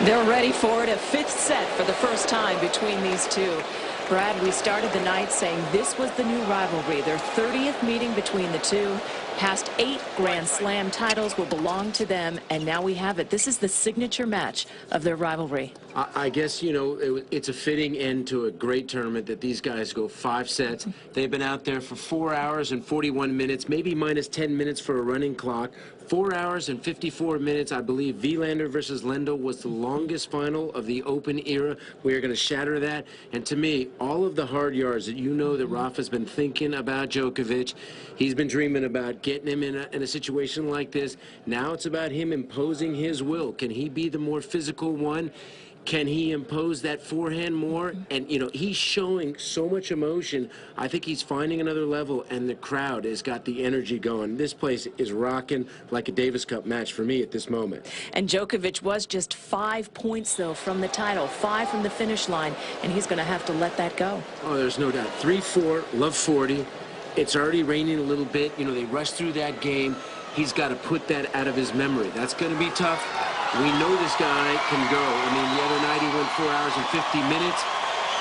They're ready for it. A fifth set for the first time between these two. Brad, we started the night saying this was the new rivalry. Their 30th meeting between the two. Past 8 Grand Slam titles will belong to them, and now we have it. This is the signature match of their rivalry. I guess, you know, it's a fitting end to a great tournament that these guys go 5 sets. They've been out there for 4 hours and 41 minutes, maybe minus 10 minutes for a running clock. 4 hours and 54 minutes. I believe Wilander versus Lendl was the longest final of the Open era. We are going to shatter that. And to me, all of the hard yards that you know that Rafa's been thinking about Djokovic, he's been dreaming about getting him in a situation like this. Now it's about him imposing his will. Can he be the more physical one? Can he impose that forehand more? And, you know, he's showing so much emotion. I think he's finding another level, and the crowd has got the energy going. This place is rocking like a Davis Cup match for me at this moment. And Djokovic was just 5 points, though, from the title, 5 from the finish line, and he's going to have to let that go. Oh, there's no doubt. 3-4, love 40. It's already raining a little bit. You know, they rushed through that game. He's got to put that out of his memory. That's going to be tough. We know this guy can go. I mean, the other night he went 4 hours and 50 minutes.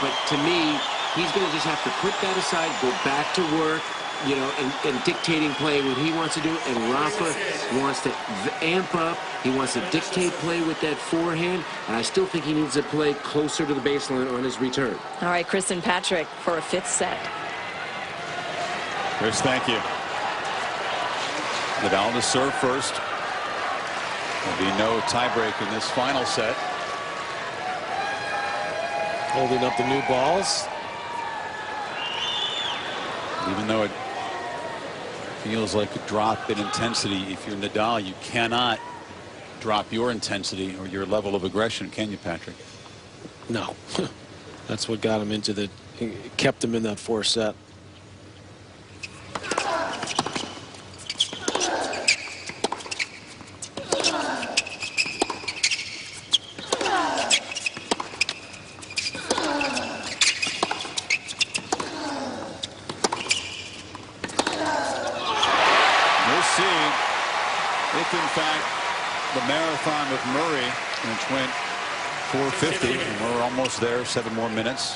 But to me, he's going to just have to put that aside, go back to work, you know, and dictating play what he wants to do. And Rafa wants to amp up. He wants to dictate play with that forehand. And I still think he needs to play closer to the baseline on his return. All right, Chris and Patrick for a 5th set. Chris, thank you. Nadal to serve first. There'll be no tiebreak in this final set. Holding up the new balls. Even though it feels like a drop in intensity, if you're Nadal, you cannot drop your intensity or your level of aggression, can you, Patrick? No. That's what got him into the, kept him in that 4th set. If, in fact, the marathon with Murray, which went 4:50, and we're almost there, 7 more minutes.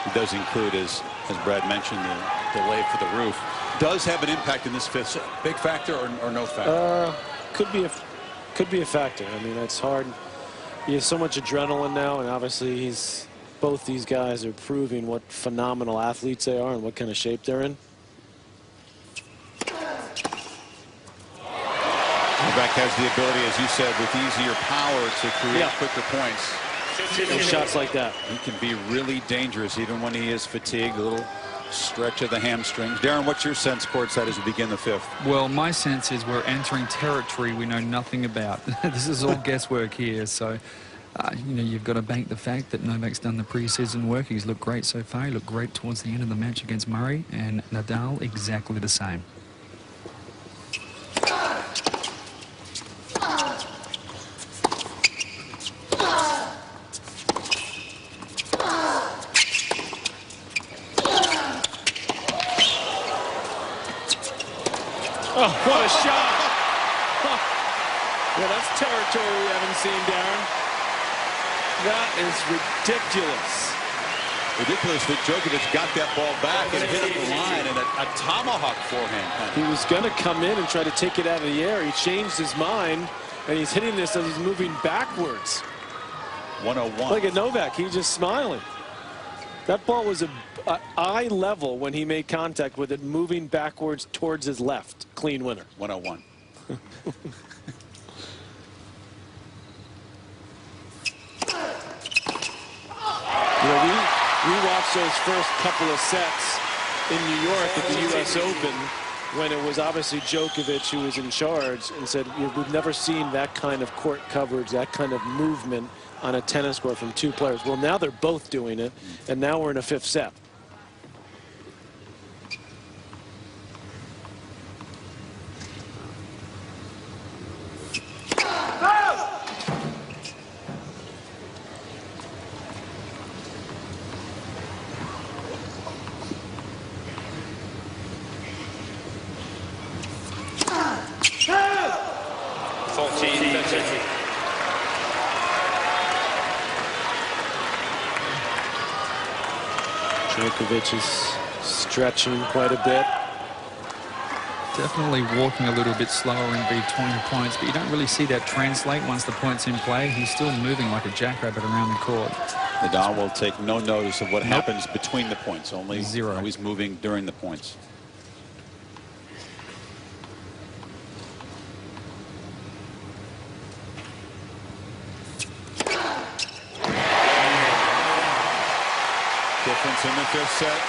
It does include, as Brad mentioned, the delay for the roof. Does have an impact in this 5th set. Big factor or no factor? Could be a factor. I mean, it's hard. He has so much adrenaline now, and obviously both these guys are proving what phenomenal athletes they are and what kind of shape they're in. Novak has the ability, as you said, with easier power to create quicker points. And shots like that. He can be really dangerous even when he is fatigued. A little stretch of the hamstrings. Darren, what's your sense courtside as we begin the 5th? Well, my sense is we're entering territory we know nothing about. This is all guesswork here. So, you know, you've got to bank the fact that Novak's done the preseason work. He's looked great so far. He looked great towards the end of the match against Murray, and Nadal exactly the same. Oh, what a shot. Yeah, that's territory we haven't seen, Darren. That is ridiculous. Ridiculous that Djokovic got that ball back and hit it the line and a tomahawk forehand. He was going to come in and try to take it out of the air. He changed his mind, and he's hitting this as he's moving backwards. 101. Look at Novak. He's just smiling. That ball was eye level when he made contact with it, moving backwards towards his left. Clean winner. 101. You know, we watched those first couple of sets in New York at the U.S. Open when it was obviously Djokovic who was in charge, and said, we've never seen that kind of court coverage, that kind of movement on a tennis court from 2 players. Well, now they're both doing it, and now we're in a 5th set. Djokovic is stretching quite a bit. Definitely walking a little bit slower in between points, but you don't really see that translate once the point's in play. He's still moving like a jackrabbit around the court. Nadal will take no notice of what happens between the points, only zero. How he's moving during the points. Difference in the fifth set.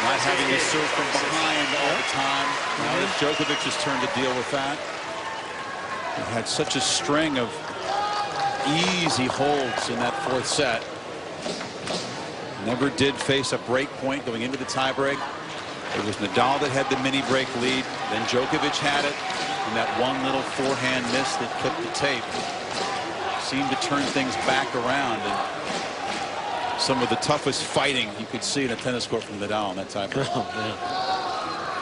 Not having to serve from behind all the time. Now it's Djokovic's turn to deal with that. He had such a string of easy holds in that fourth set. Never did face a break point going into the tiebreak. It was Nadal that had the mini break lead. Then Djokovic had it. And that one little forehand miss that clipped the tape seemed to turn things back around. And some of the toughest fighting you could see in a tennis court from Nadal in that tiebreak. Oh, man.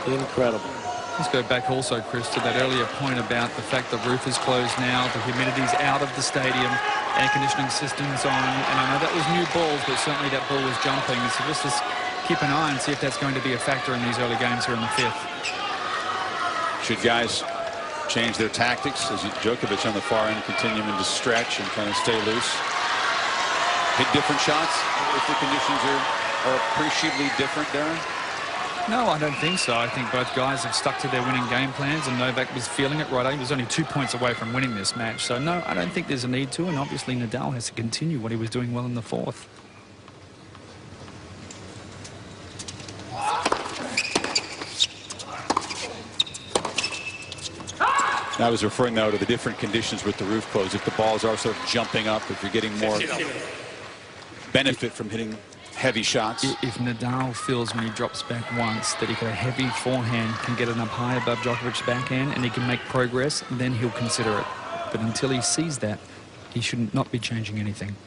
Incredible. Let's go back also, Chris, to that earlier point about the fact the roof is closed now, the humidity's out of the stadium, air conditioning system's on, and I know that was new balls, but certainly that ball was jumping. So just keep an eye and see if that's going to be a factor in these early games here in the fifth. Should guys change their tactics as Djokovic on the far end continuing to stretch and kind of stay loose? Hit different shots if the conditions are appreciably different, Darren? No, I don't think so. I think both guys have stuck to their winning game plans, and Novak was feeling it right. He was only 2 points away from winning this match. So, no, I don't think there's a need to, and obviously Nadal has to continue what he was doing well in the fourth. I was referring now to the different conditions with the roof closed. If the balls are sort of jumping up, if you're getting more benefit from hitting heavy shots. If Nadal feels when he drops back once that he got a heavy forehand, can get it up high above Djokovic's backhand, and he can make progress, then he'll consider it. But until he sees that, he should not be changing anything.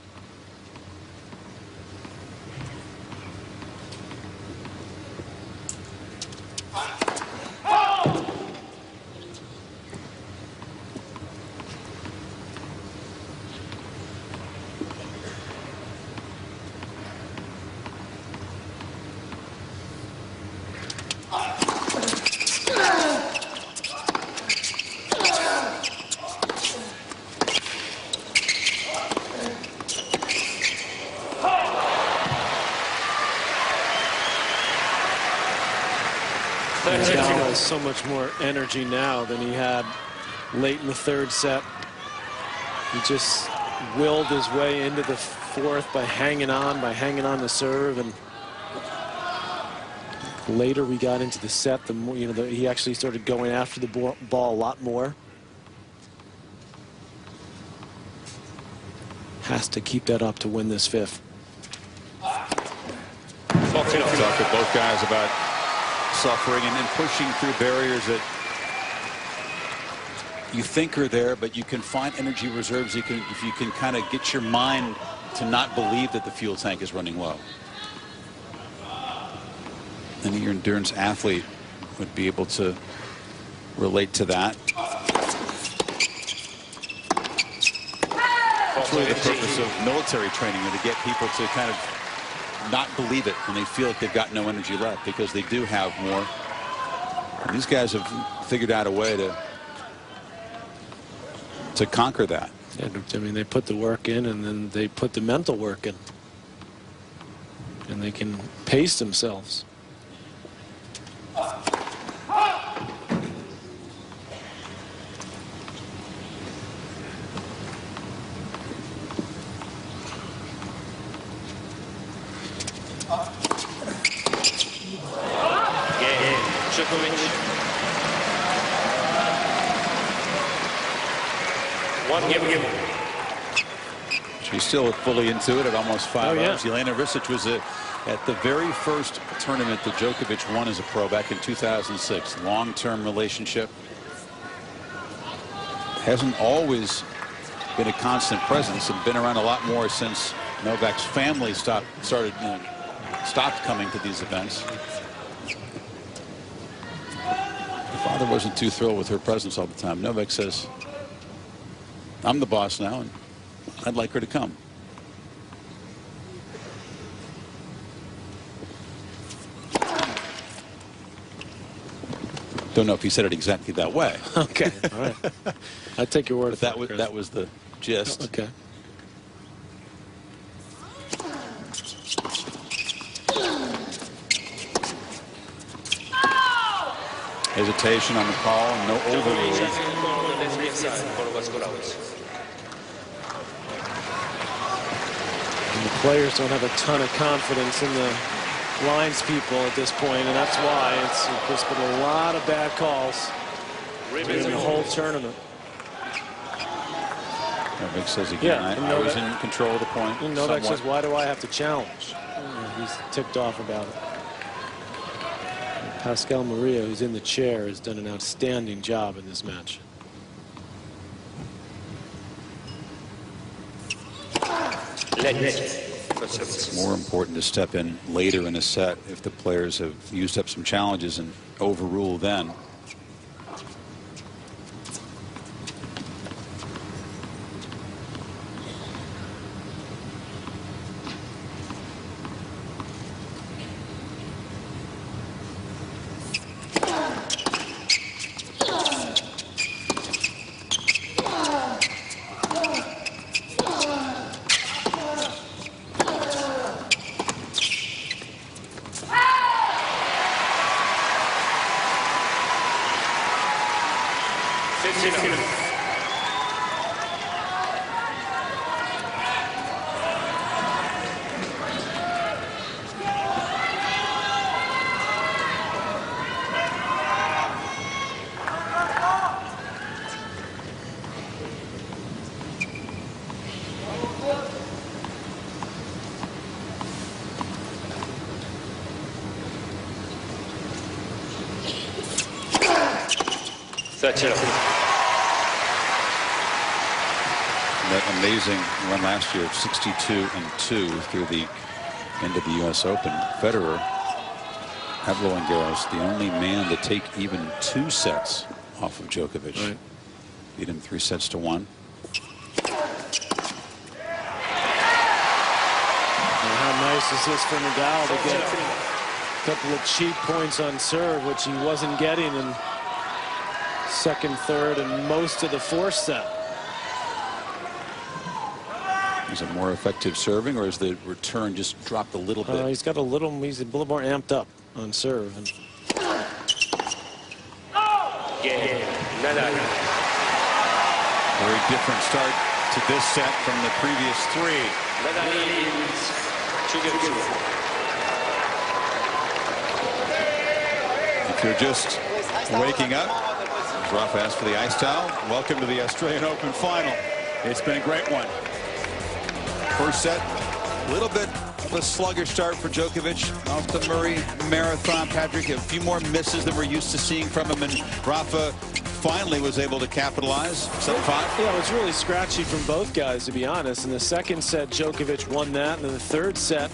Nadal has so much more energy now than he had late in the third set. He just willed his way into the fourth by hanging on the serve, and later we got into the set, the more, he actually started going after the ball a lot more. Has to keep that up to win this fifth. Talk with both guys about suffering and then pushing through barriers that you think are there, but you can find energy reserves. If you can kind of get your mind to not believe that the fuel tank is running low. Any your endurance athlete would be able to relate to that. That's really the purpose of military training, to get people to kind of not believe it when they feel like they've got no energy left, because they do have more. And these guys have figured out a way to conquer that. I mean, they put the work in, and then they put the mental work in, and they can pace themselves. Djokovic. One game. She's still fully into it at almost 5 hours. Yeah. Jelena Risic was at the very first tournament that Djokovic won as a pro back in 2006. Long-term relationship. Hasn't always been a constant presence and been around a lot more since Novak's family stopped coming to these events. Her father wasn't too thrilled with her presence all the time. Novak says, I'm the boss now, and I'd like her to come. Don't know if he said it exactly that way. Okay, all right. I take your word But for it. that was the gist. Okay. Hesitation on the call, no overrule. And the players don't have a ton of confidence in the lines people at this point, and that's why there's been a lot of bad calls in the whole tournament. Novak says again, I was in control of the point. And Novak says, why do I have to challenge? He's ticked off about it. Pascal Maria, who's in the chair, has done an outstanding job in this match. It's more important to step in later in a set if the players have used up some challenges and overrule then. That amazing run last year of 62-2 through the end of the U.S. Open. Federer at Roland Garros, the only man to take even 2 sets off of Djokovic. Right. Beat him 3-1. How nice is this for Nadal to get a couple of cheap points on serve, which he wasn't getting in second, third, and most of the fourth set. Is it more effective serving, or is the return just dropped a little bit? He's a little more amped up on serve. And very different start to this set from the previous 3. If you're just waking up, as Rafa asked for the ice towel, welcome to the Australian Open final. It's been a great one. First set, a little bit of a sluggish start for Djokovic off the Murray marathon. Patrick, a few more misses than we're used to seeing from him, and Rafa finally was able to capitalize. 7-5. Yeah, it was really scratchy from both guys, to be honest. In the second set, Djokovic won that, and in the third set,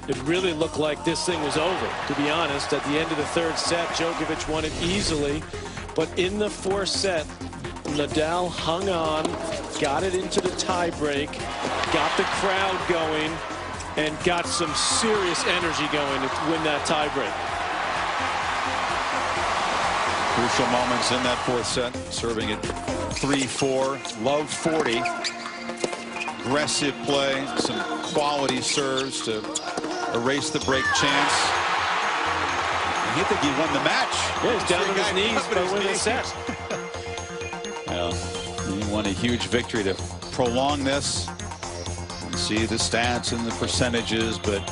it really looked like this thing was over, to be honest. At the end of the third set, Djokovic won it easily, but in the fourth set, Nadal hung on, got it into the tiebreak, got the crowd going, and got some serious energy going to win that tiebreak. Crucial moments in that fourth set, serving at 3-4, love 40. Aggressive play, some quality serves to erase the break chance. And you think he won the match? Yeah, he's down on his knees by winning the set. Well, he won a huge victory to prolong this. You see the stats and the percentages, but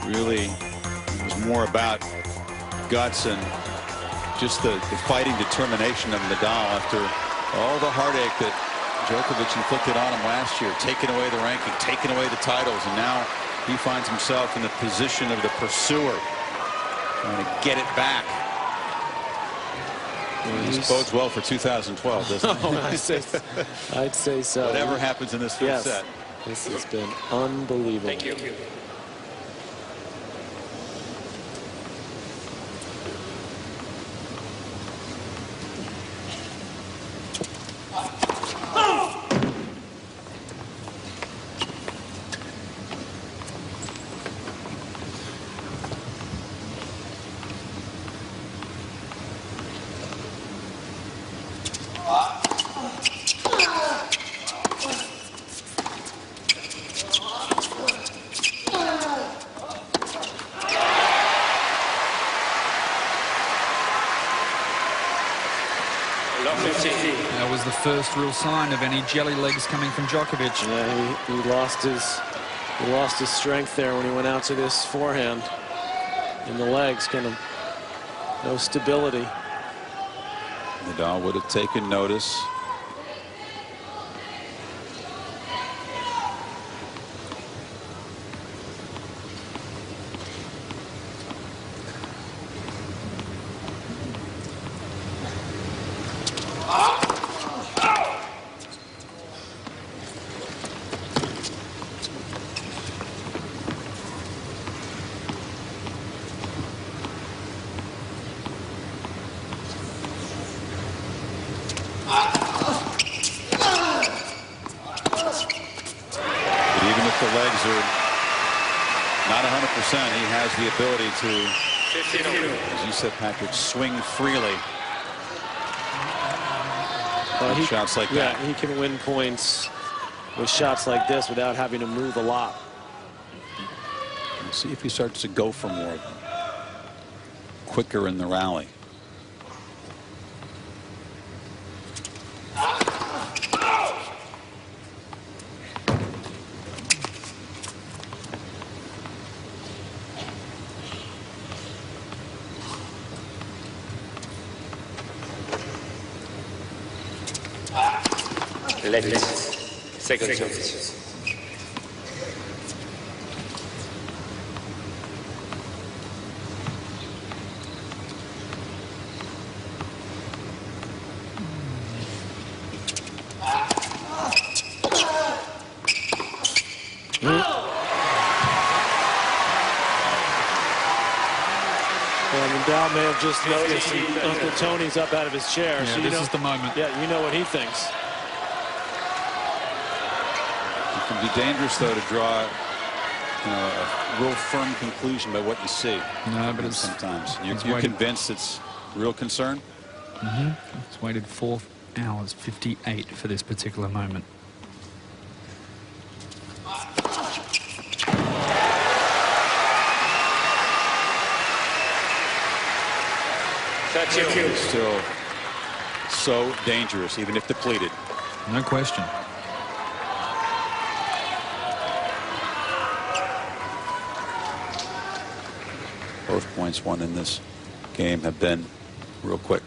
really it was more about guts and just the fighting determination of Nadal after all the heartache that Djokovic inflicted on him last year, taking away the ranking, taking away the titles, and now he finds himself in the position of the pursuer, trying to get it back. This bodes well for 2012, doesn't it? Oh, I'd say so. Whatever happens in this first set. This has been unbelievable. Thank you. That was the first real sign of any jelly legs coming from Djokovic. Yeah, he lost his strength there when he went out to this forehand in the legs. Kind of no stability. Nadal would have taken notice. The legs are not 100%. He has the ability to, as you said, Patrick, swing freely. Shots like that. Yeah, he can win points with shots like this without having to move a lot. Let's see if he starts to go for more quicker in the rally. Left. Second service. Nadal may have just noticed Uncle Tony's up out of his chair. Yeah, so this is the moment. Yeah, you know what he thinks. It can be dangerous, though, to draw a real firm conclusion by what you see. No, but it's sometimes you're convinced it's real concern. It's waited 4 hours 58 for this particular moment. Still so dangerous, even if depleted. No question. Both points won in this game have been real quick.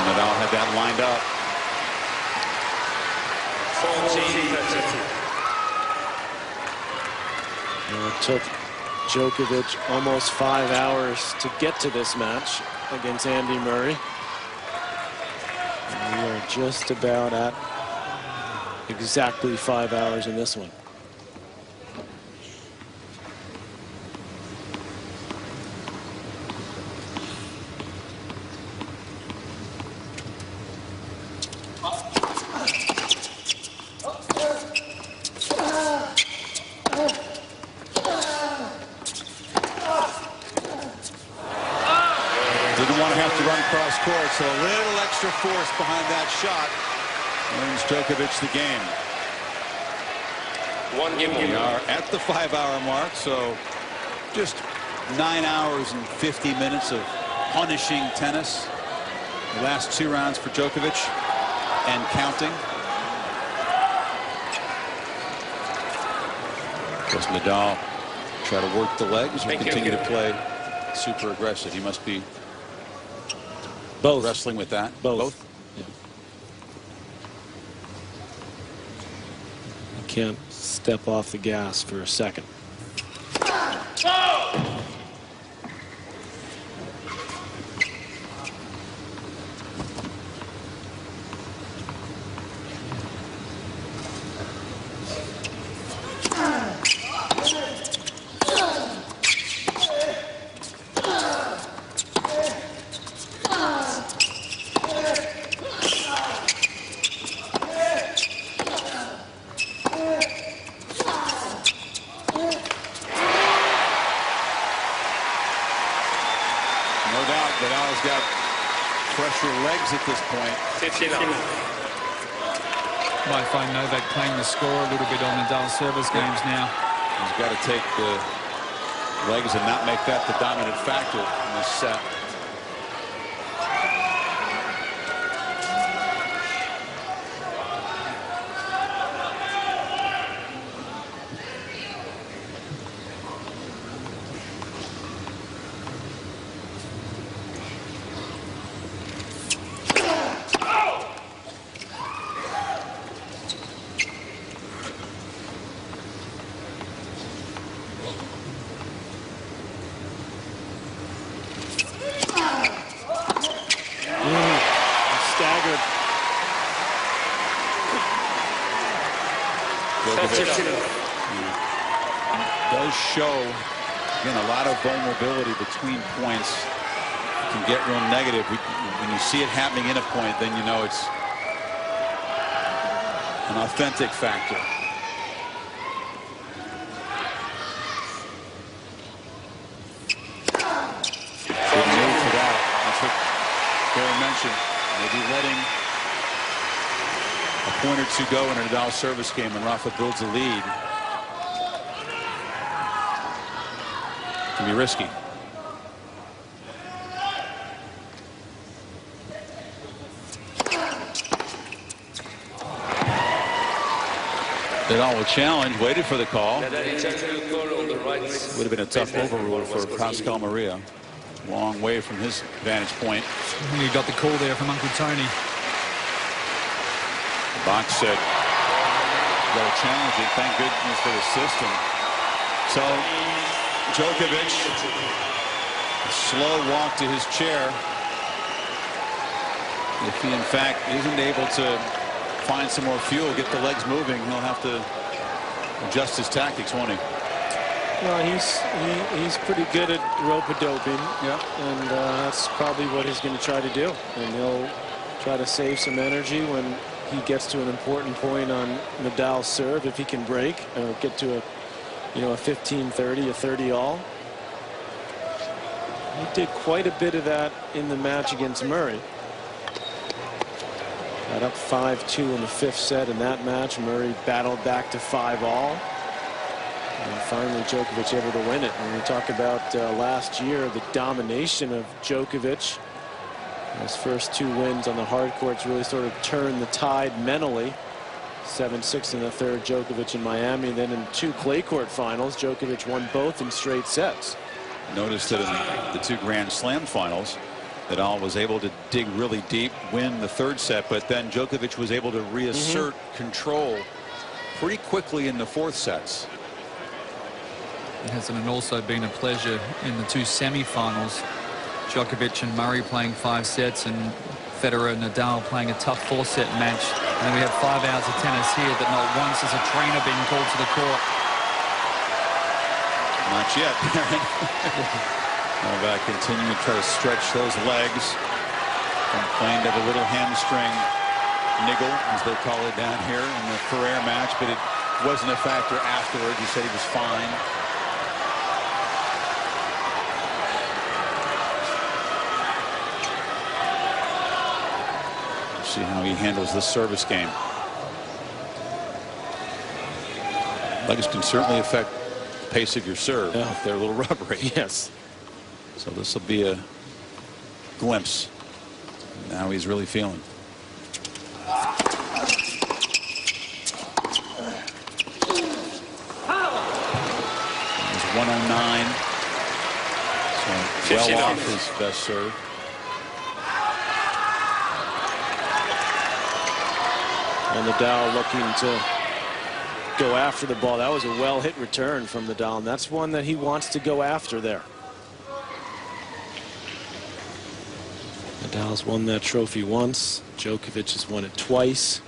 Nadal had that lined up. It took Djokovic almost 5 hours to get to this match against Andy Murray. And we are just about at exactly 5 hours in this one. Court, so a little extra force behind that shot wins Djokovic the game. We are at the 5-hour mark, so just 9 hours and 50 minutes of punishing tennis. The last 2 rounds for Djokovic and counting. Does Nadal try to work the legs or continue to play super aggressive? He must be wrestling with that. Both. Yeah. You can't step off the gas for a second. legs at this point. 15 love. Might find Novak playing the score a little bit on Nadal service games now. He's got to take the legs and not make that the dominant factor in this set. Does show again a lot of vulnerability between points. It can get real negative when you see it happening in a point. Then you know it's an authentic factor. Good move for that. That's what Barry mentioned. Maybe letting a point or two go in a Nadal service game when Rafa builds a lead can be risky. Nadal will challenge, waited for the call. Would have been a tough overrule for Pascal Maria. Long way from his vantage point. You got the call there from Uncle Tony. The box said, "Got to challenge it." Thank goodness for the system. So Djokovic, a slow walk to his chair. If he in fact isn't able to find some more fuel, get the legs moving, he'll have to adjust his tactics, won't he? Well, he's pretty good at rope-a-doping. Yeah. And that's probably what he's going to try to do. And he'll try to save some energy when he gets to an important point on Nadal's serve. If he can break or get to a 15-30, a 30-all. He did quite a bit of that in the match against Murray. Got up 5-2 in the 5th set in that match. Murray battled back to 5-all. And finally Djokovic able to win it. When we talk about last year, the domination of Djokovic, his first 2 wins on the hard courts really sort of turned the tide mentally. 7-6 in the 3rd, Djokovic in Miami. And then in 2 clay court finals, Djokovic won both in straight sets. Notice that in the 2 Grand Slam finals, Nadal was able to dig really deep, win the 3rd set, but then Djokovic was able to reassert control pretty quickly in the 4th sets. Hasn't it also been a pleasure in the 2 semi-finals? Djokovic and Murray playing 5 sets and Federer and Nadal playing a tough 4-set match. And then we have 5 hours of tennis here that not once has a trainer been called to the court. Not yet, Baron. Novak continuing to try to stretch those legs. Complained of a little hamstring niggle, as they call it down here in the Ferrer match, but it wasn't a factor afterwards. He said he was fine. See how he handles this service game. Legs can certainly affect the pace of your serve if they're a little rubbery. Yes. So this will be a glimpse. Now he's really feeling. There's 109. So well off his best serve. And Nadal looking to go after the ball. That was a well-hit return from Nadal, and that's one that he wants to go after there. Nadal's won that trophy once. Djokovic has won it twice.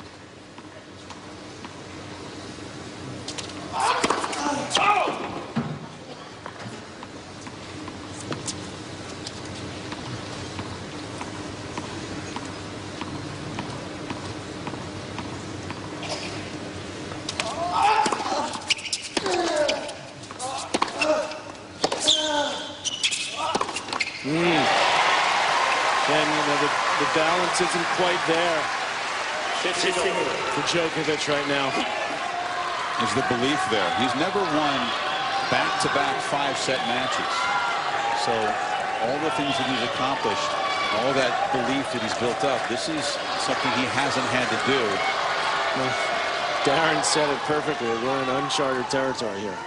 The balance isn't quite there for Djokovic right now. Is the belief there? He's never won back-to-back 5-set matches. So all the things that he's accomplished, all that belief that he's built up, this is something he hasn't had to do. Well, Darren said it perfectly. We're in uncharted territory here.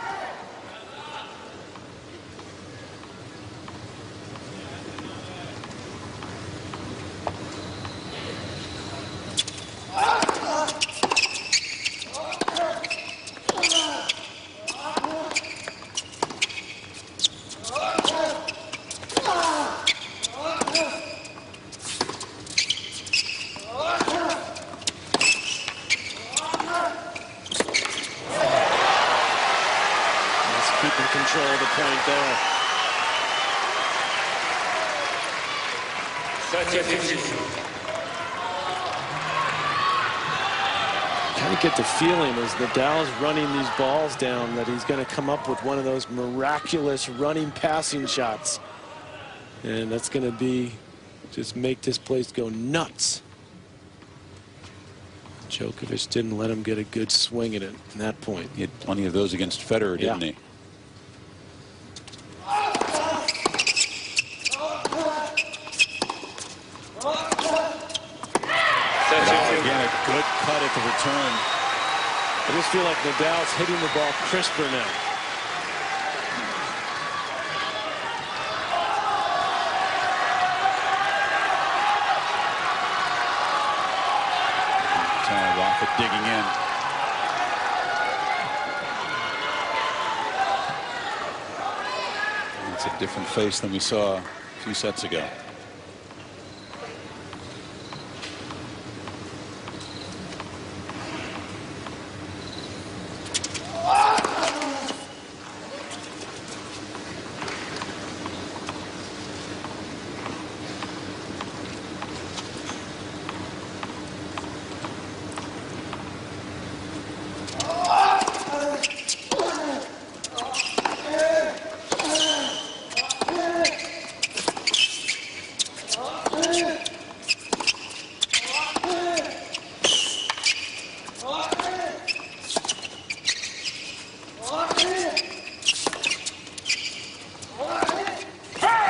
Keeping control of the point there. Kind of get the feeling as Nadal's running these balls down that he's going to come up with one of those miraculous running passing shots. And that's going to be just make this place go nuts. Djokovic didn't let him get a good swing at it at that point. He had plenty of those against Federer, didn't he? Again, a good cut at the return. I just feel like Nadal's hitting the ball crisper now. Rafa digging in. It's a different face than we saw a few sets ago.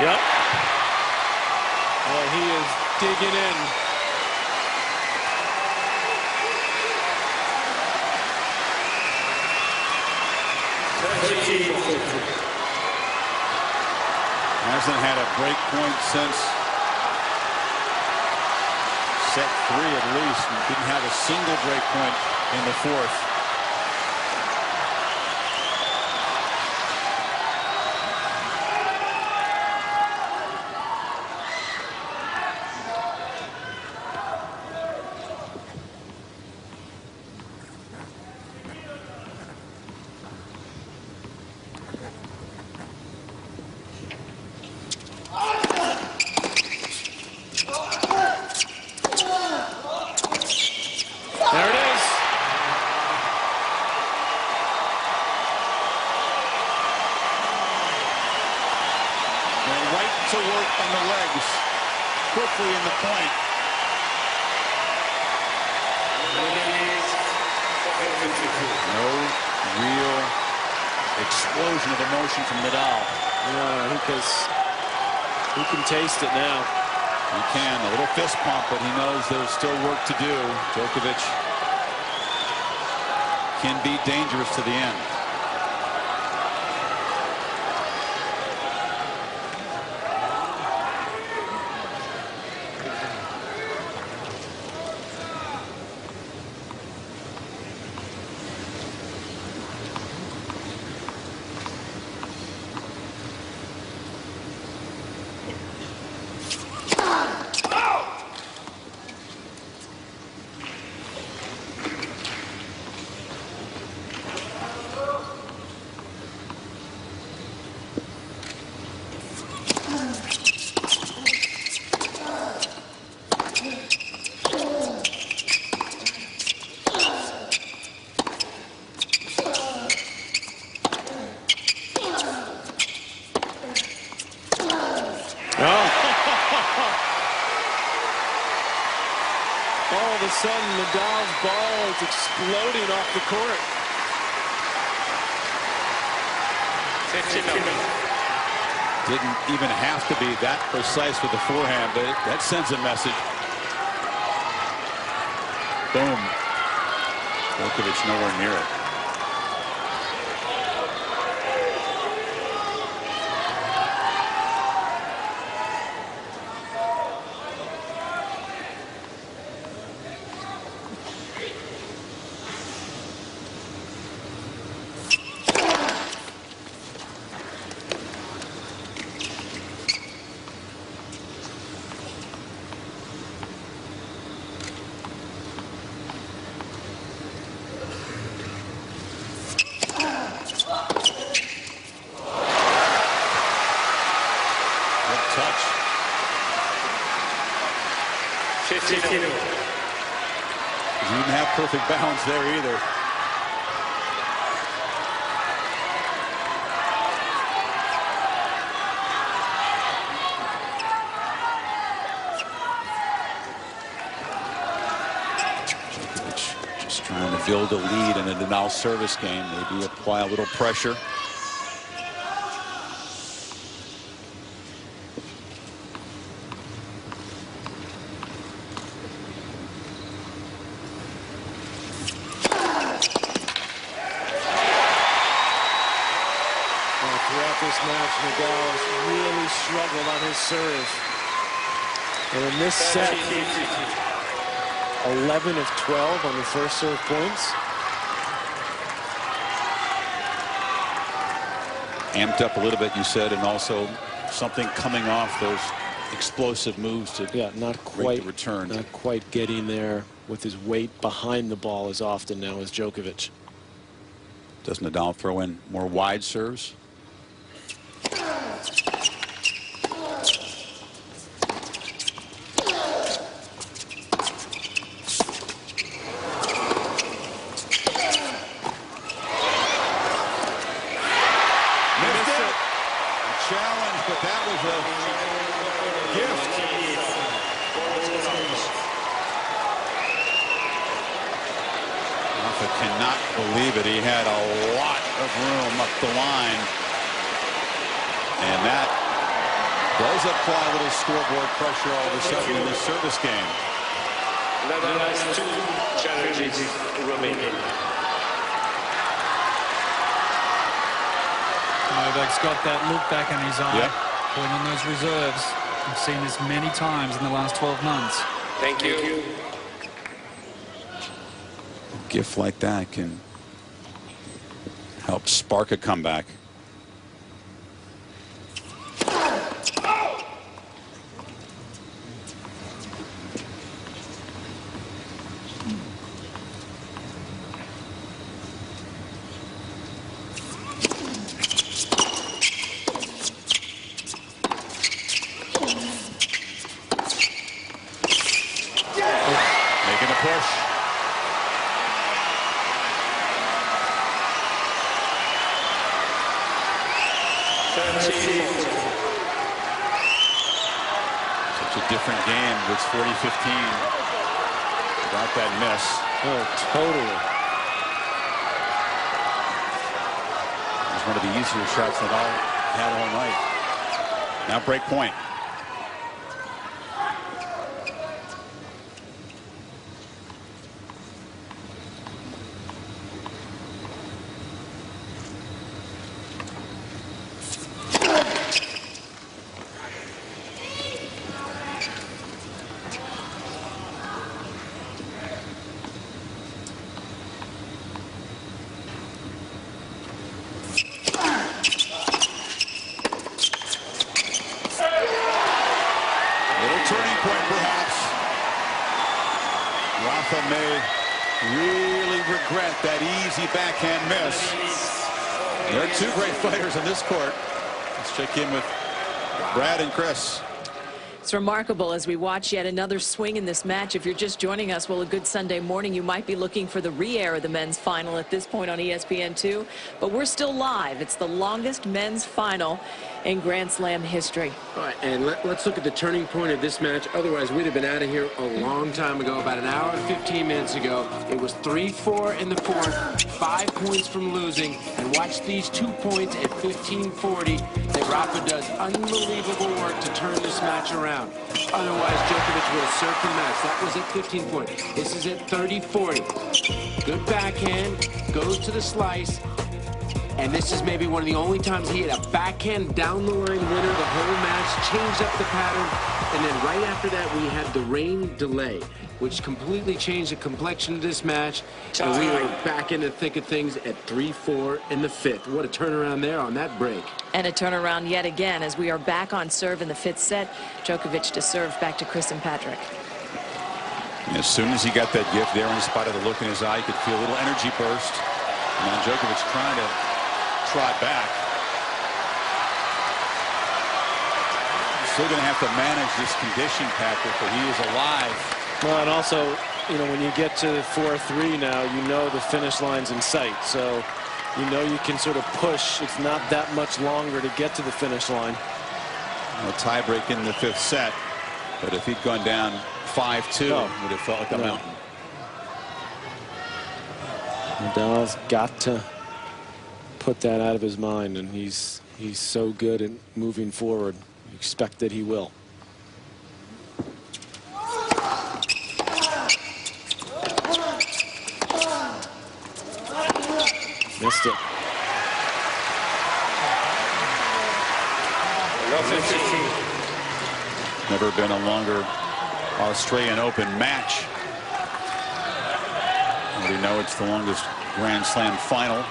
Yep. Well, he is digging in. Hasn't had a break point since set 3 at least. And didn't have a single break point in the 4th. There it is. Went right to work on the legs, quickly in the point. No real explosion of emotion from Nadal. Yeah, he can taste it now. He can. A little fist pump, but he knows there's still work to do. Djokovic can be dangerous to the end. a sudden, Nadal's ball is exploding off the court. 15 Didn't even have to be that precise with the forehand, but that sends a message. Boom. Djokovic nowhere near it. Touch. 15. He didn't have perfect balance there either. Djokovic just trying to build a lead in a Nadal service game. Maybe apply a little pressure. Throughout this match, Nadal has really struggled on his serve. And in this set, 11 of 12 on the first serve points. Amped up a little bit, you said, and also something coming off those explosive moves to not break quite the return. Not quite getting there with his weight behind the ball as often now as Djokovic. Does Nadal throw in more wide serves? Challenge, but that was a gift. Rafa cannot believe it. He had a lot of room up the line. And that does apply a little scoreboard pressure all of a sudden in this service game. Nadal has 2 challenges remaining. Novak's got that look back in his eye. Yep. Point on those reserves. We've seen this many times in the last 12 months. Thank you. A gift like that can help spark a comeback. Making a push. Such a different game. It's 40-15 without that miss. Oh, totally. It was one of the easier shots that all had all night. Now break point. Turning point, perhaps. Rafa may really regret that easy backhand miss. There are 2 great fighters in this court. Let's check in with Brad and Chris. It's remarkable as we watch yet another swing in this match. If you're just joining us, well, a good Sunday morning, you might be looking for the re-air of the men's final at this point on ESPN2. But we're still live. It's the longest men's final in Grand Slam history. All right, and let's look at the turning point of this match. Otherwise, we'd have been out of here a long time ago, about an hour and 15 minutes ago. It was 3-4 in the fourth, 5 points from losing. And watch these 2 points at 15:40 that Rafa does unbelievable work to turn this match around. Otherwise, Djokovic would have served the match. That was at 15 points. This is at 30-40. Good backhand, goes to the slice. And this is maybe one of the only times he had a backhand down the line winner the whole match, changed up the pattern. And then right after that, we had the rain delay, which completely changed the complexion of this match. And we were back in the thick of things at 3-4 in the fifth. What a turnaround there on that break. And a turnaround yet again as we are back on serve in the fifth set. Djokovic to serve back to Chris and Patrick. As soon as he got that gift there, in spite of the look in his eye, you could feel a little energy burst. And now Djokovic trying to trot back. He's still going to have to manage this condition, Patrick, but he is alive. Well, and also, you know, when you get to 4-3 now, you know the finish line's in sight. So you know you can sort of push. It's not that much longer to get to the finish line. A tie break in the fifth set, but if he'd gone down 5-2, it would have felt like a mountain. Nadal's got to put that out of his mind, and he's so good at moving forward. You expect that he will. Missed it. Never been a longer Australian Open match. We know it's the longest Grand Slam final.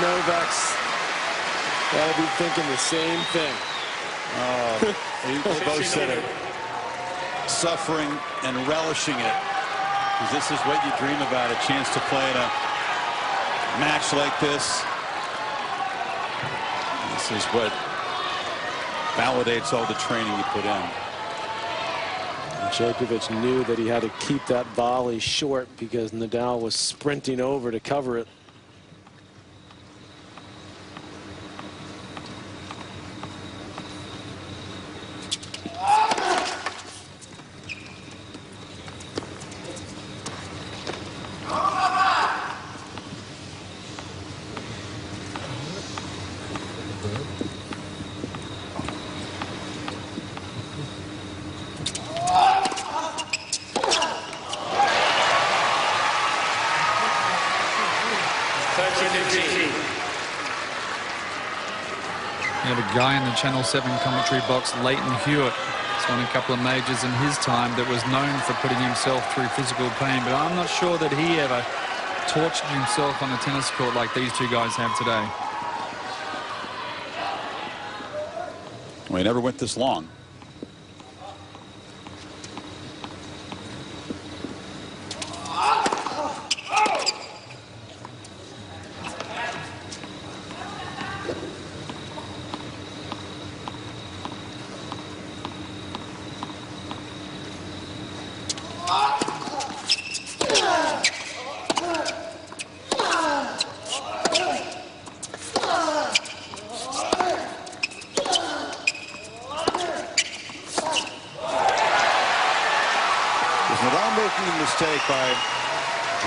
Novak's got to be thinking the same thing. They both said it. Suffering and relishing it. Because this is what you dream about, a chance to play in a match like this. This is what validates all the training you put in. Djokovic knew that he had to keep that volley short because Nadal was sprinting over to cover it. You have a guy in the Channel 7 commentary box, Leighton Hewitt. He's won a couple of majors in his time that was known for putting himself through physical pain, but I'm not sure that he ever tortured himself on a tennis court like these two guys have today. Well, he never went this long. mistake by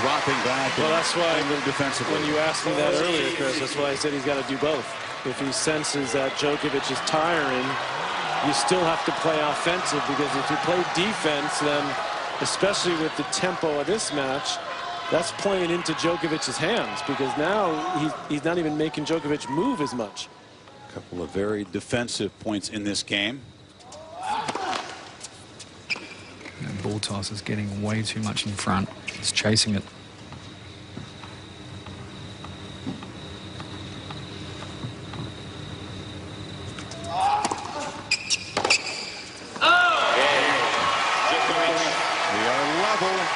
dropping back. Well, that's why a little defensively. when you asked me that earlier, Chris, that's why I said he's got to do both. If he senses that Djokovic is tiring, you still have to play offensive, because if you play defense, then especially with the tempo of this match, that's playing into Djokovic's hands, because now he's not even making Djokovic move as much. A couple of very defensive points in this game. And ball toss is getting way too much in front. He's chasing it.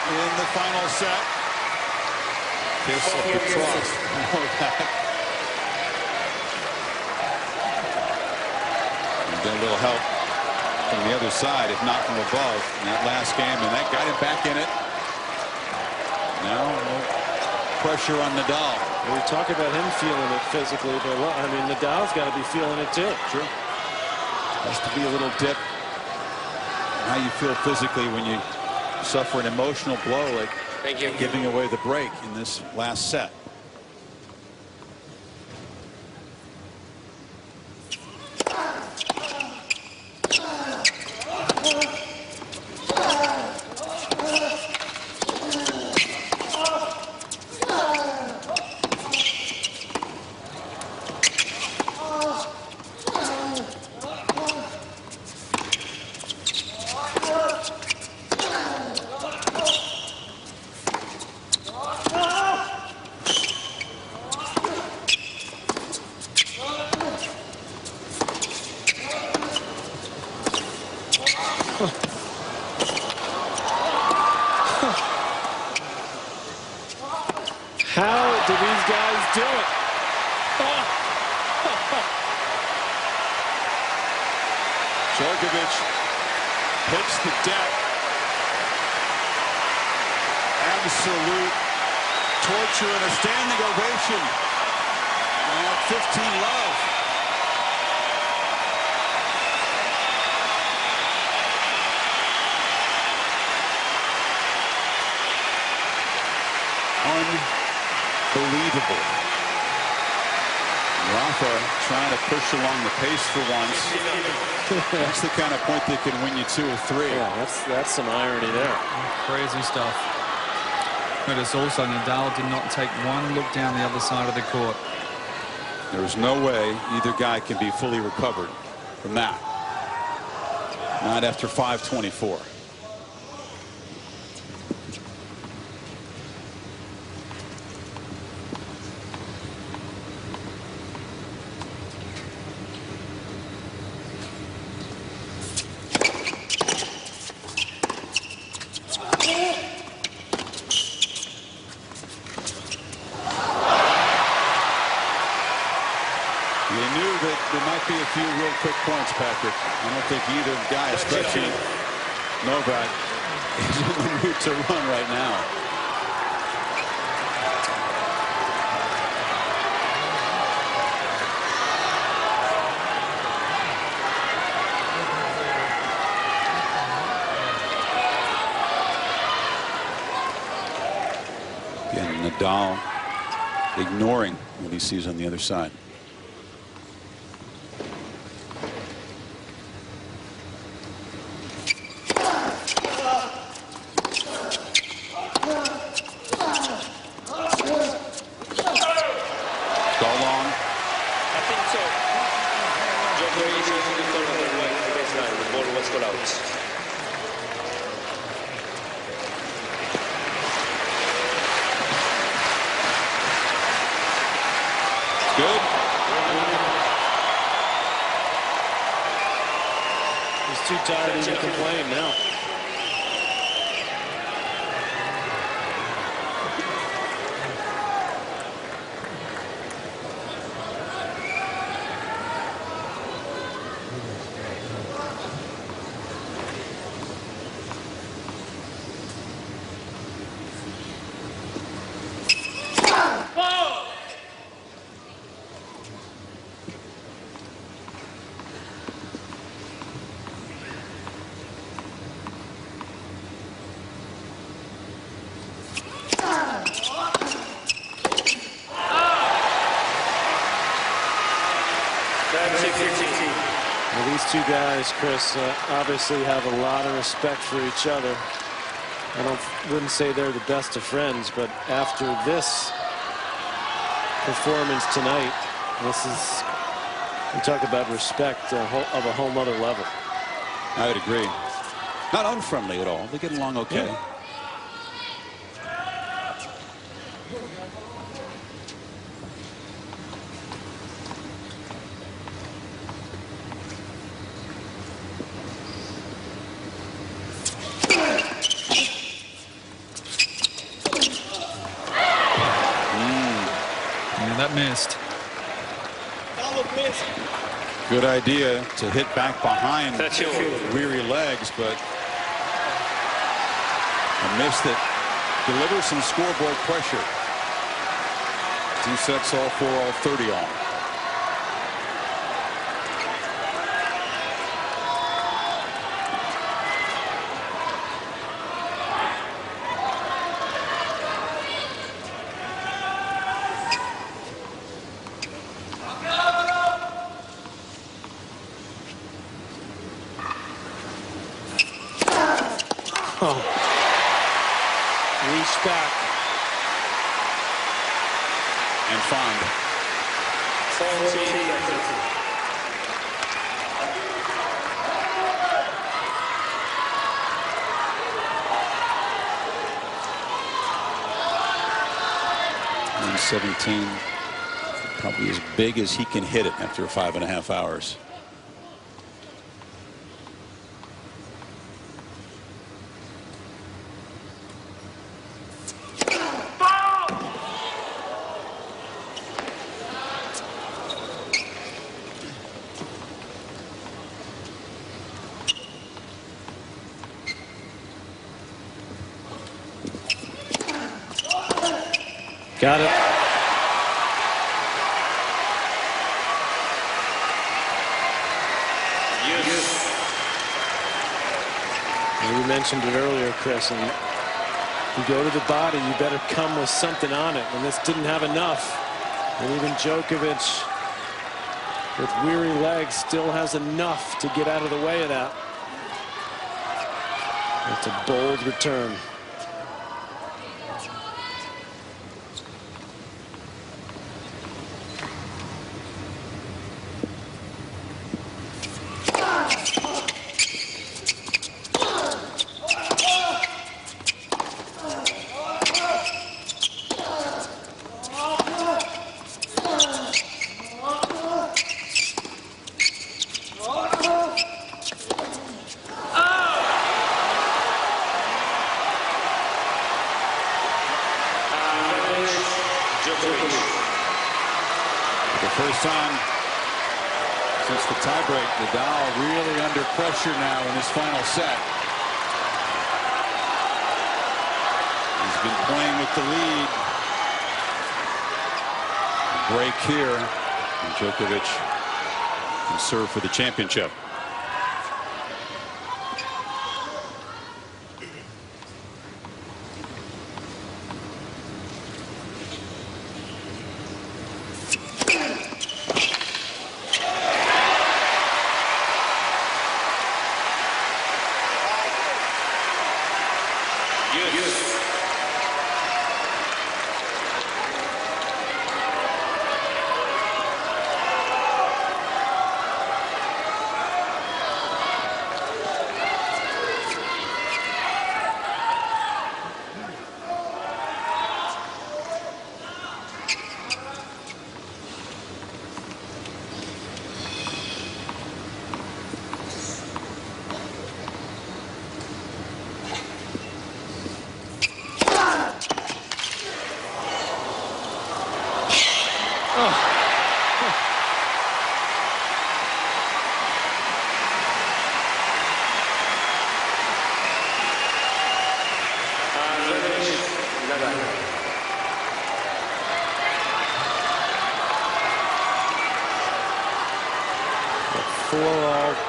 In the final set. Kiss of the trough. And got a little help from the other side, if not from above, in that last game, and that got him back in it. Now, pressure on Nadal. We talk about him feeling it physically, but I mean, Nadal's got to be feeling it too. Sure. Has to be a little dip. How you feel physically when you suffer an emotional blow like giving away the break in this last set. How do these guys do it? Djokovic hits the deck. Absolute torture and a standing ovation. At 15 love. Unbelievable. Rafa trying to push along the pace for once. That's the kind of point that can win you 2 or 3. Yeah, that's some irony there. Crazy stuff. Notice also Nadal did not take one look down the other side of the court. There is no way either guy can be fully recovered from that. Not after 5:24. There might be a few real quick points, Patrick. I don't think either guy, especially Novak, is in the mood to run right now. Again, Nadal ignoring what he sees on the other side. Good. He's too tired to complain now. Well, these two guys, Chris, obviously have a lot of respect for each other. Wouldn't say they're the best of friends, but after this performance tonight, we talk about respect of a whole nother level. I would agree. Not unfriendly at all. They get along okay. Yeah. That missed. Good idea to hit back behind weary legs, but a miss that delivers some scoreboard pressure. 2 sets all 4, all 30 all. Reach back. And found. 117. Probably as big as he can hit it after 5.5 hours. Got it. You mentioned it earlier, Chris, and you go to the body, you better come with something on it, and this didn't have enough. And even Djokovic, with weary legs, still has enough to get out of the way of that. That's a bold return. The first time since the tiebreak, Nadal really under pressure now in his final set. He's been playing with the lead. Break here, and Djokovic can serve for the championship.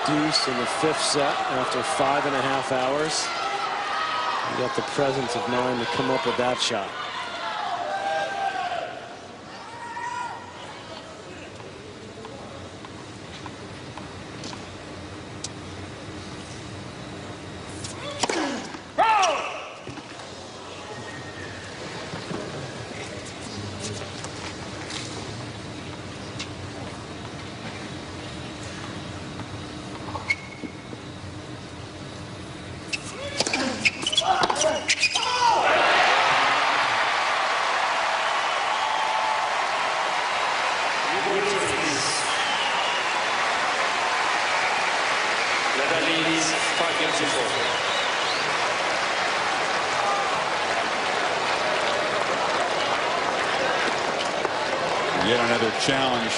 Deuce in the 5th set after 5.5 hours. You got the presence of mind to come up with that shot. beautiful. Yet another challenge.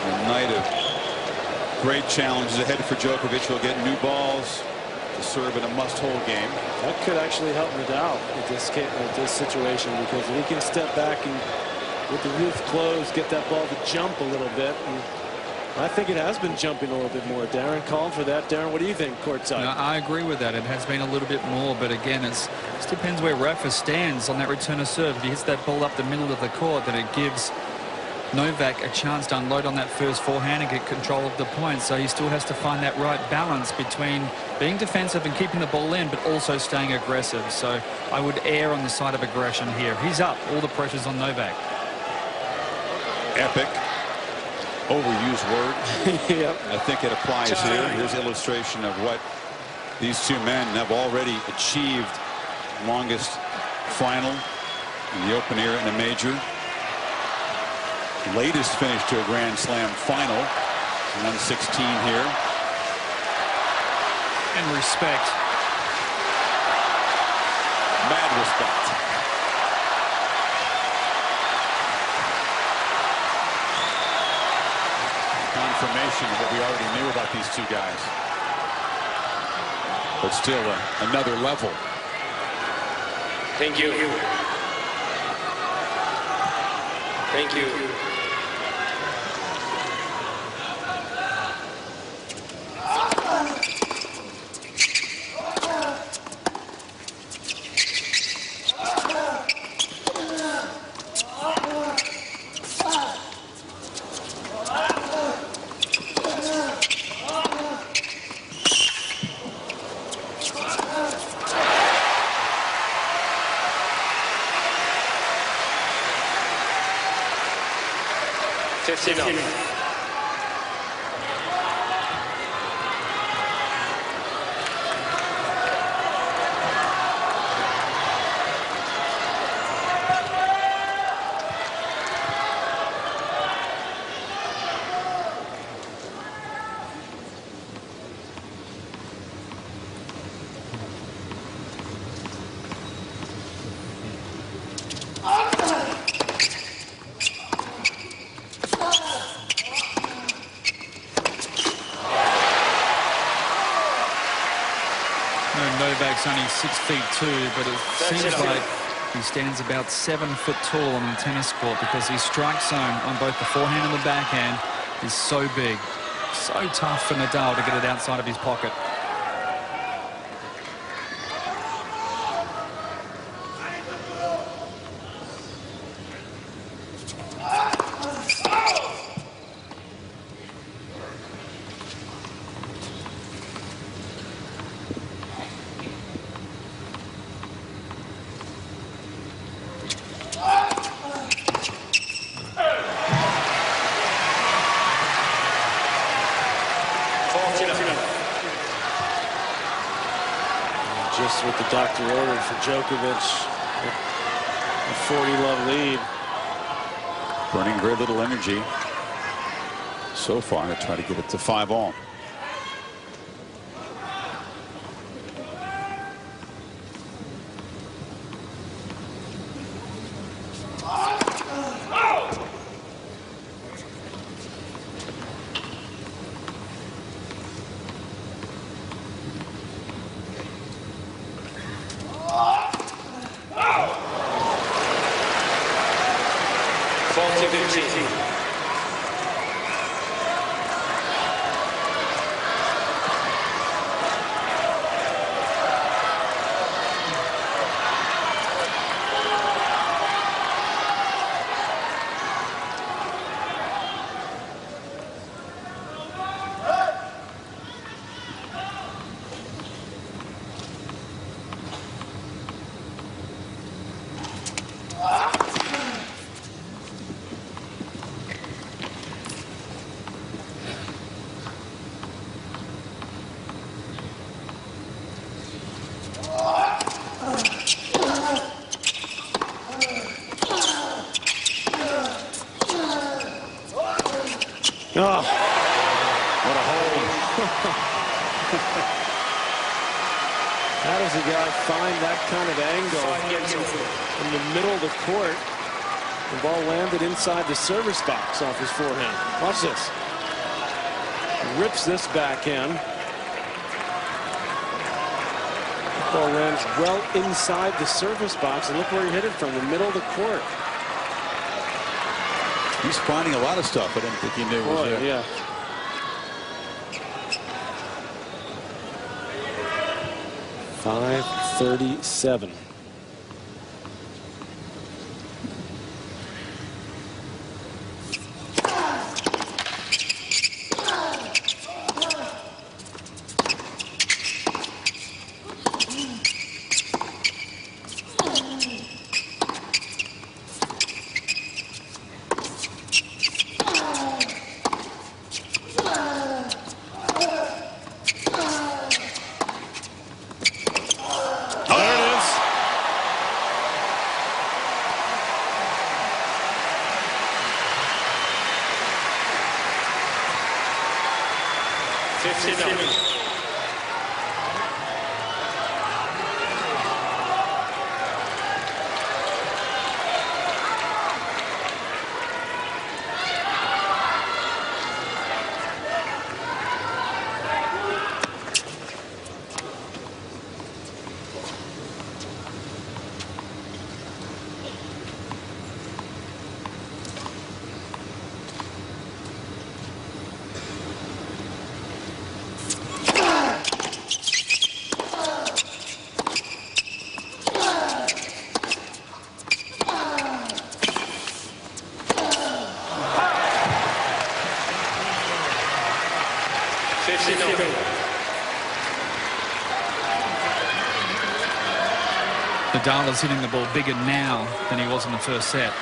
A night of great challenges ahead for Djokovic. He'll get new balls to serve in a must-hold game. That could actually help Nadal with this situation, because if he can step back and with the roof closed, get that ball to jump a little bit. And I think it has been jumping a little bit more. Darren calling for that. Darren, what do you think courtside? No, I agree with that. It has been a little bit more, but again, it depends where Rafa stands on that return of serve. If he hits that ball up the middle of the court, then it gives Novak a chance to unload on that first forehand and get control of the point. So he still has to find that right balance between being defensive and keeping the ball in, but also staying aggressive. So I would err on the side of aggression here. He's up. All the pressure's on Novak. Epic. Overused word. Yep. I think it applies here. Here's an illustration of what these two men have already achieved. Longest final in the open era in a major. Latest finish to a Grand Slam final. 116 here. And respect. Mad respect. Confirmation of what we already knew about these two guys. But still another level. Thank you. Thank you. Novak's only 6'2", but it seems like he stands about 7 foot tall on the tennis court, because his strike zone on both the forehand and the backhand is so big. So tough for Nadal to get it outside of his pocket. Just what the doctor ordered for Djokovic, a 40-love lead. Burning very little energy so far to try to get it to 5-all. Oh, What a hole. How does a guy find that kind of angle in the middle of the court? The ball landed inside the service box off his forehand. Watch this. Rips this backhand. Ball lands well inside the service box, and look where he hit it from, the middle of the court. He's finding a lot of stuff I didn't think he knew was there. Yeah. 5:37. Nadal is hitting the ball bigger now than he was in the first set.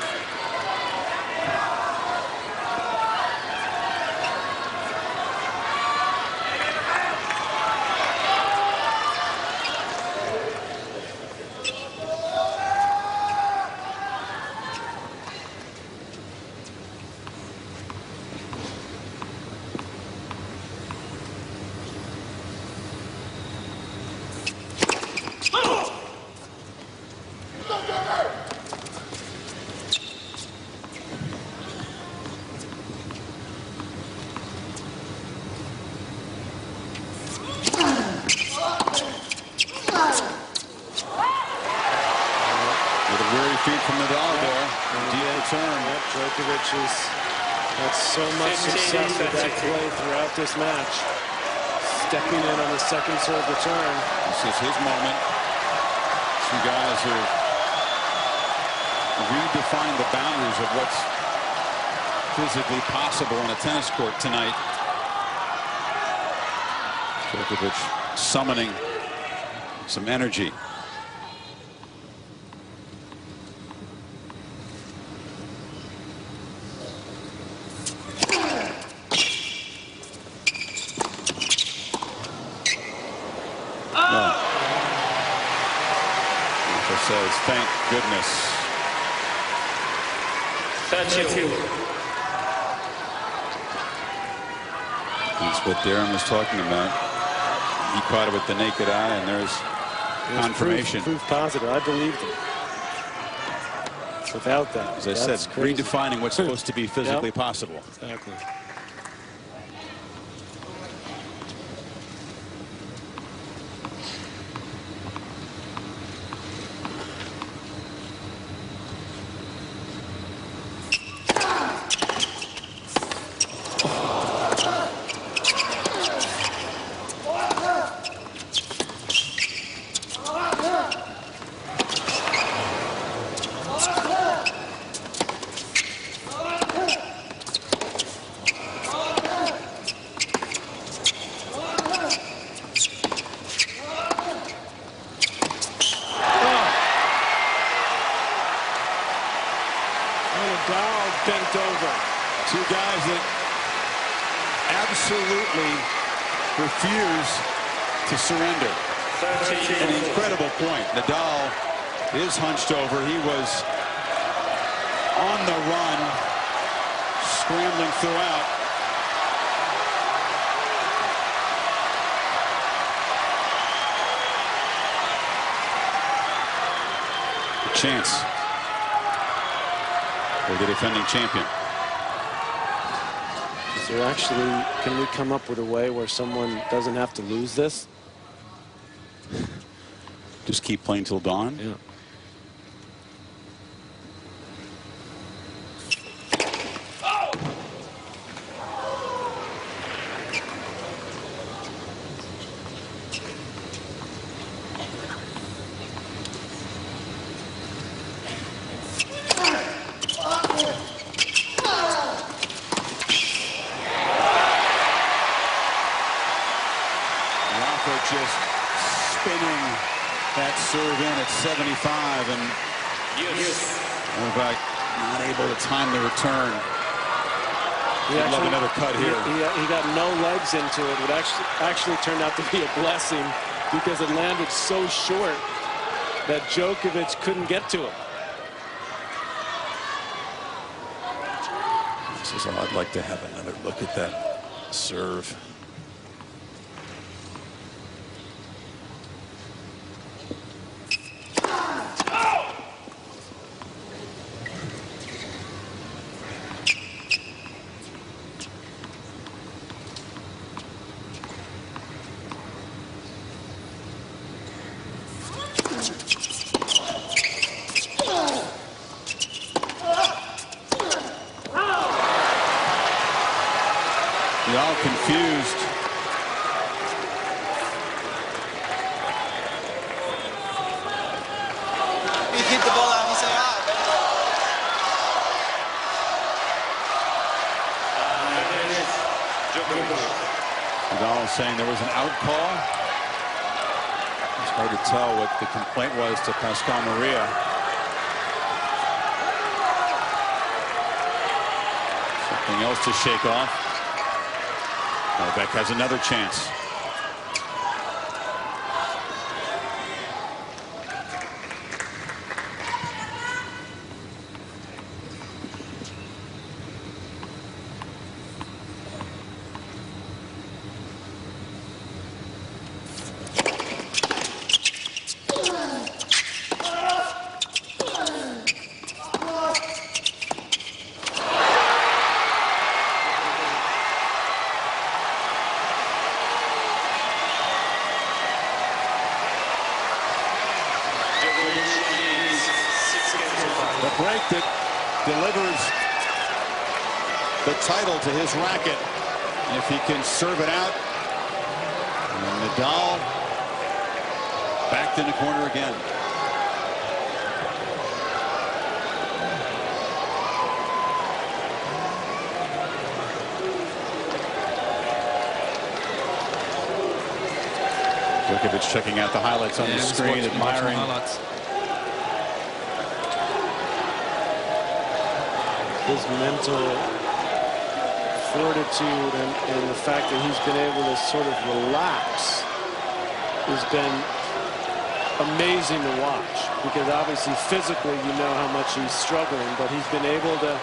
From Nadal there, deep return. Djokovic has had so much success with that play throughout this match. Stepping in on the second serve return. This is his moment. Two guys who redefine the boundaries of what's physically possible on a tennis court tonight. Djokovic summoning some energy. Says, thank goodness. Thank you. That's what Darren was talking about. He caught it with the naked eye, and there's confirmation. Proof positive. I believed him. Without that, as I said, crazy. Redefining what's supposed to be physically possible. Exactly. Bent over. Two guys that absolutely refuse to surrender. An incredible point. Nadal is hunched over. He was on the run, scrambling throughout. chance for the defending champion. Is there actually, can we come up with a way where someone doesn't have to lose this? Just keep playing till dawn? Yeah. Just spinning that serve in at 75, and Novak not able to time the return. He'd love another cut here. He got no legs into it. It actually turned out to be a blessing because it landed so short that Djokovic couldn't get to him. He says, oh, I'd like to have another look at that serve. You're all confused. He hit the ball out. He said, Nadal saying there was an out call. It's hard to tell what the complaint was to Pascal Maria. Something else to shake off. Novak has another chance. The break that delivers the title to his racket. And if he can serve it out, and Nadal backed in the corner again. Djokovic checking out the highlights on the screen, admiring. His mental fortitude and the fact that he's been able to sort of relax has been amazing to watch, because obviously physically you know how much he's struggling, but he's been able to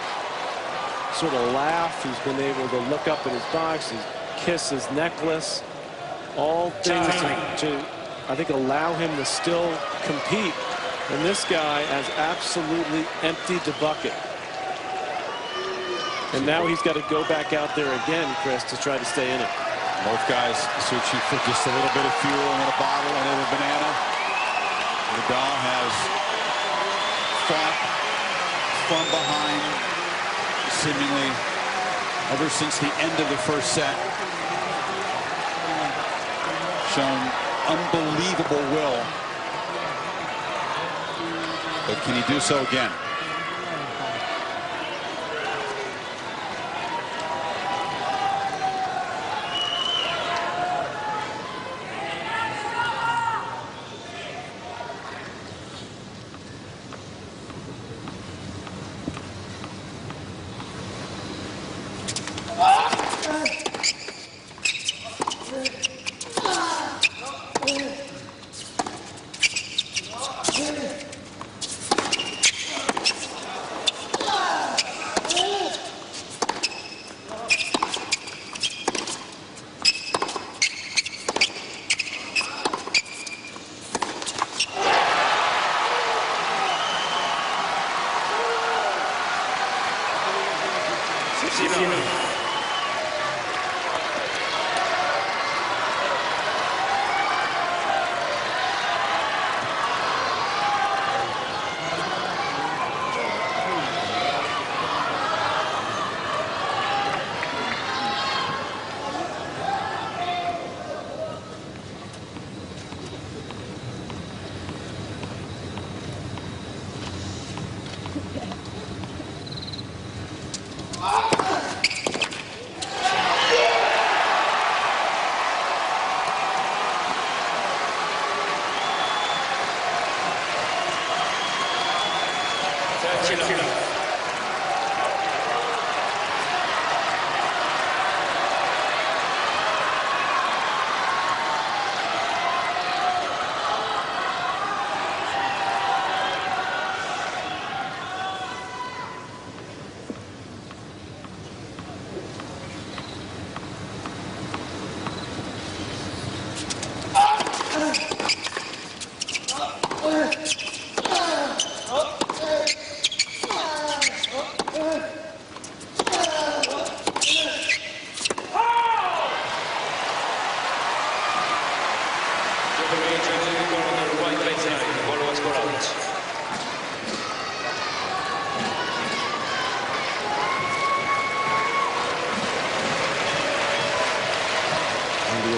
sort of laugh. He's been able to look up at his box, kiss his necklace, all things to I think allow him to still compete. And this guy has absolutely emptied the bucket. And now he's got to go back out there again, Chris, to try to stay in it. Both guys searching for just a little bit of fuel in a bottle and in a banana. Nadal has fought from behind, seemingly ever since the end of the first set. Shown unbelievable will. But can he do so again?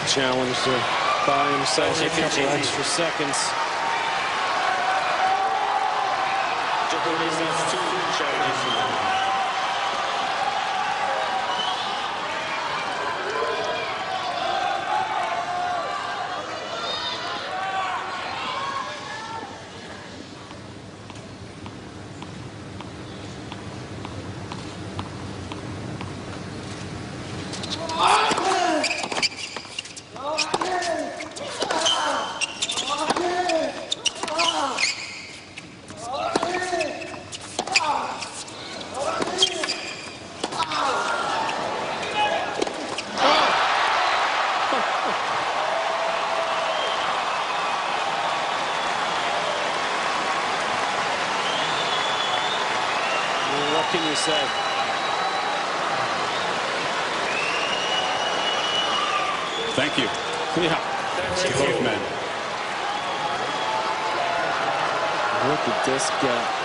Challenge to buy himself a couple extra seconds. Djokovic has 2 challenges. What can you say? Thank you. Yeah. To both men. Look at this guy.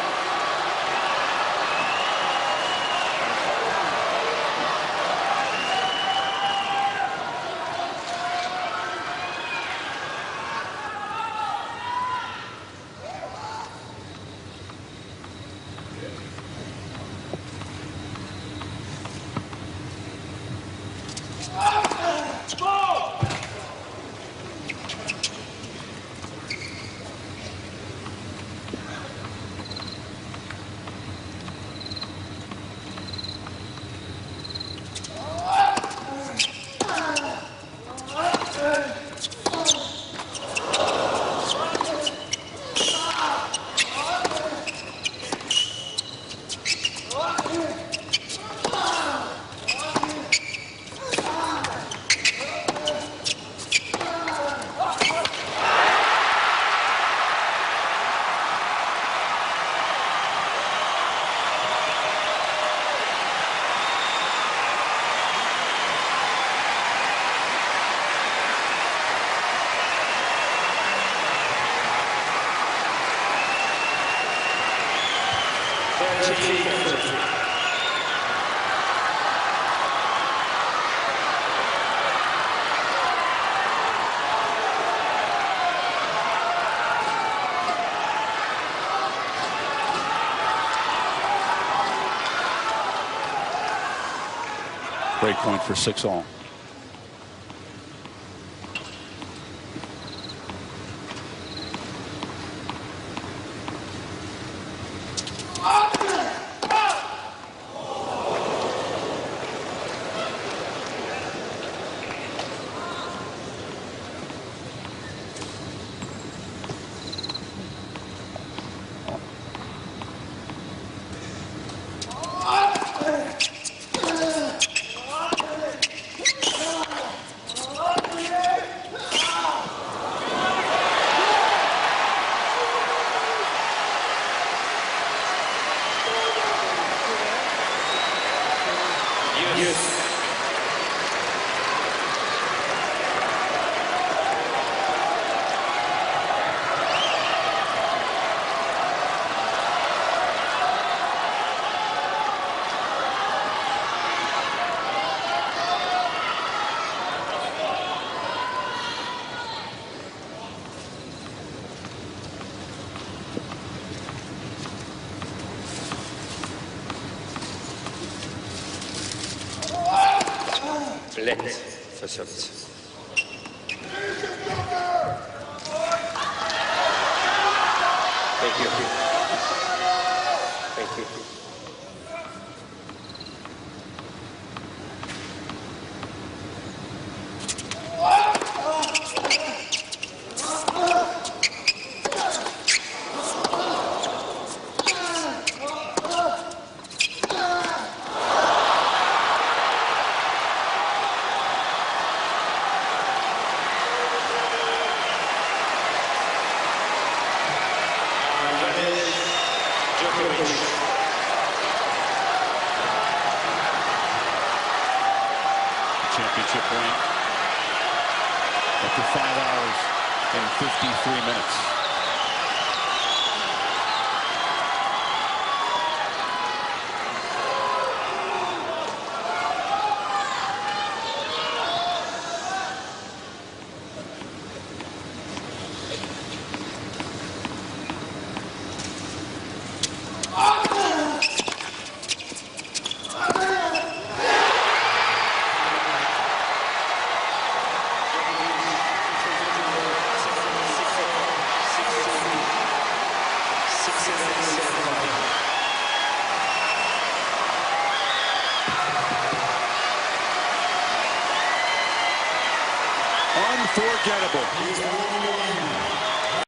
Break point for 6-all. Lätt försökt. Thank you. Thank you. championship ring after 5 hours and 53 minutes. Unforgettable.